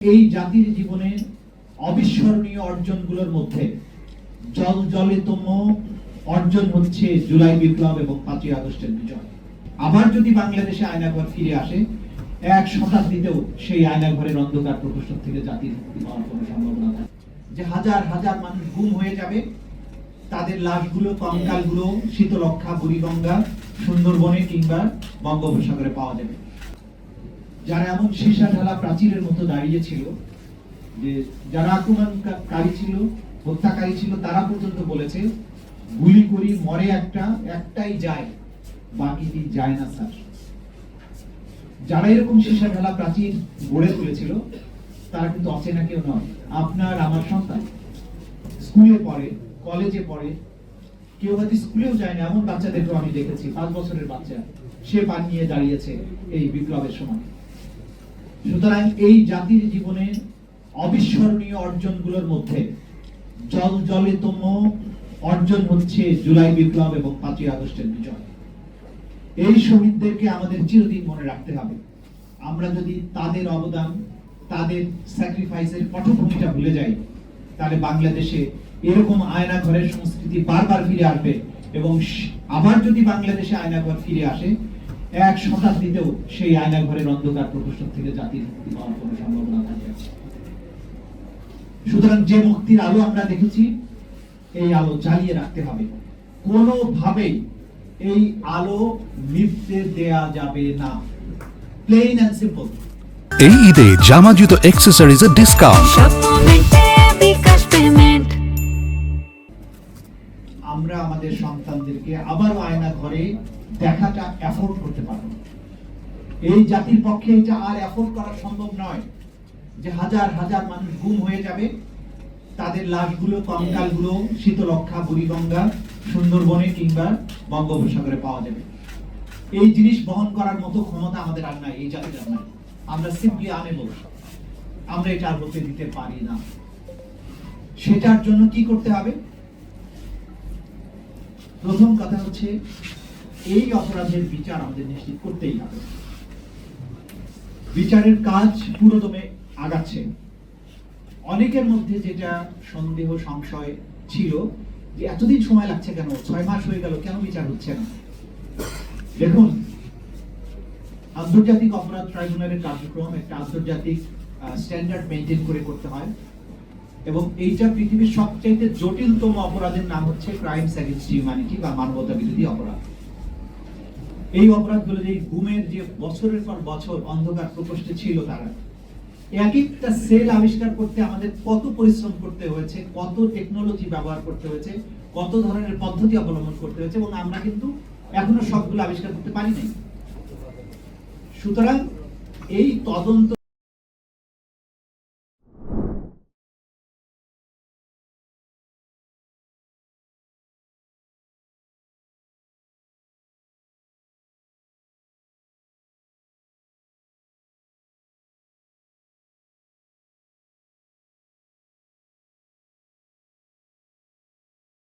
এই জাতির জীবনে অবিস্মরণীয় অর্জনগুলোর মধ্যে জলজলেতম অর্জন হচ্ছে জুলাই বিপ্লব এবং 5ই আগস্টের বিজয়। আবার যদি বাংলাদেশে আয়নাঘর ফিরে আসে, এক শতাব্দীতেও সেই আয়নাঘরের অন্ধকার প্রকোষ্ঠ থেকে জাতির মুক্তি পাওয়ার কোনো সম্ভাবনা নেই। যে হাজার হাজার মানুষ গুম হয়ে যাবে, তাদের লাশগুলো, কঙ্কালগুলো শীতলক্ষা, বুড়িগঙ্গা, সুন্দরবনে কিংবা বঙ্গোপসাগরে পাওয়া যাবে। যারা এমন সীসা ঢালা প্রাচীরের মতো দাঁড়িয়ে ছিল, যে যারা আক্রমণকারী ছিল, হত্যাকারী ছিল, তারা পর্যন্ত বলেছে গুলি করি মরে একটাই যায়, বাকিটি যায় না স্যার। যারা এরকম সীসা ঢালা প্রাচীর গড়ে তুলেছিল তারা কিন্তু অচেনা কেউ নয়। আপনার আমার সন্তান স্কুলে পড়ে, কলেজে পড়ে, কেউ হয়তো স্কুলেও যায় না, এমন বাচ্চাদেরকেও আমি দেখেছি। 5 বছরের বাচ্চা, সে পান নিয়ে দাঁড়িয়েছে এই বিপ্লবের সময়। সুতরাং এই জাতির জীবনে অবিস্মরণীয় অর্জনগুলোর মধ্যে জলজলেতম অর্জন হচ্ছে জুলাই বিপ্লব এবং 5ই আগস্টের বিজয়। এই শহীদদেরকে আমাদের চিরদিন মনে রাখতে হবে। আমরা যদি তাদের অবদান, তাদের স্যাক্রিফাইসের পটভূমিটা ভুলে যাই, তাহলে বাংলাদেশে এরকম আয়নাঘরের সংস্কৃতি বারবার ফিরে আসবে। এবং আবার যদি বাংলাদেশে আয়নাঘর ফিরে আসে, এক শতাব্দীতেও সেই আয়নাঘরের অন্ধকার প্রকোষ্ঠ থেকে জাতির মুক্তি পাওয়ার কোনো সম্ভাবনা থাকে। সুতরাং যে মুক্তির আলো আমরা দেখেছি, এই আলো জ্বালিয়ে রাখতে হবে। কোনোভাবেই এই আলো নিভতে দেয়া যাবে না। Plain and simple. এই ঈদে জামা জুতো অ্যাকসেসরিজের ডিসকাউন্ট। আমরা আমাদের সন্তানদেরকে আবারও আয়না ঘরে দেখাটা এফোর্ড করতে পারবো। এই জাতির পক্ষে এটা আর এফোর্ড করা সম্ভব নয় যে হাজার হাজার মানুষ গুম হয়ে যাবে, তাদের লাশগুলো, কঙ্কালগুলো শীতলক্ষা, বুড়িগঙ্গা, সুন্দরবনে কিংবা বঙ্গোপসাগরে পাওয়া যাবে। এই জিনিস বহন করার মতো ক্ষমতা আমাদের আর নাই, এই জাতির আর নাই। আমরা সিম্পলি আনেবল, আমরা এটা আর হতে দিতে পারি না। সেটার জন্য কি করতে হবে? প্রথম কথা হচ্ছে এই অপরাধের বিচার আমাদের নিশ্চিত করতেই হবে। বিচারের কাজ পুরোদমে আগাচ্ছে। অনেকের মধ্যে যেটা সন্দেহ, সংশয় ছিল যে এতদিন সময় লাগছে কেন, 6 মাস হয়ে গেল, কেন বিচার হচ্ছে না? দেখুন, আন্তর্জাতিক অপরাধ ট্রাইব্যুনালের কার্যক্রম একটা আন্তর্জাতিক স্ট্যান্ডার্ড মেনটেন করে করতে হয়, এবং এইটা পৃথিবীর সবচেয়ে জটিলতম অপরাধের নাম হচ্ছে ক্রাইমস এগেইনস্ট হিউম্যানিটি বা মানবতা বিরোধী অপরাধ। এই অপরাধগুলো, এই গুমের যে বছরের পর বছর অন্ধকার প্রকোষ্ঠে ছিল, তারা এক একটা সেল আবিষ্কার করতে আমাদের কত পরিশ্রম করতে হয়েছে, কত টেকনোলজি ব্যবহার করতে হয়েছে, কত ধরনের পদ্ধতি অবলম্বন করতে হয়েছে, এবং আমরা কিন্তু এখনো সবগুলো আবিষ্কার করতে পারি নাই। সুতরাং এই তদন্ত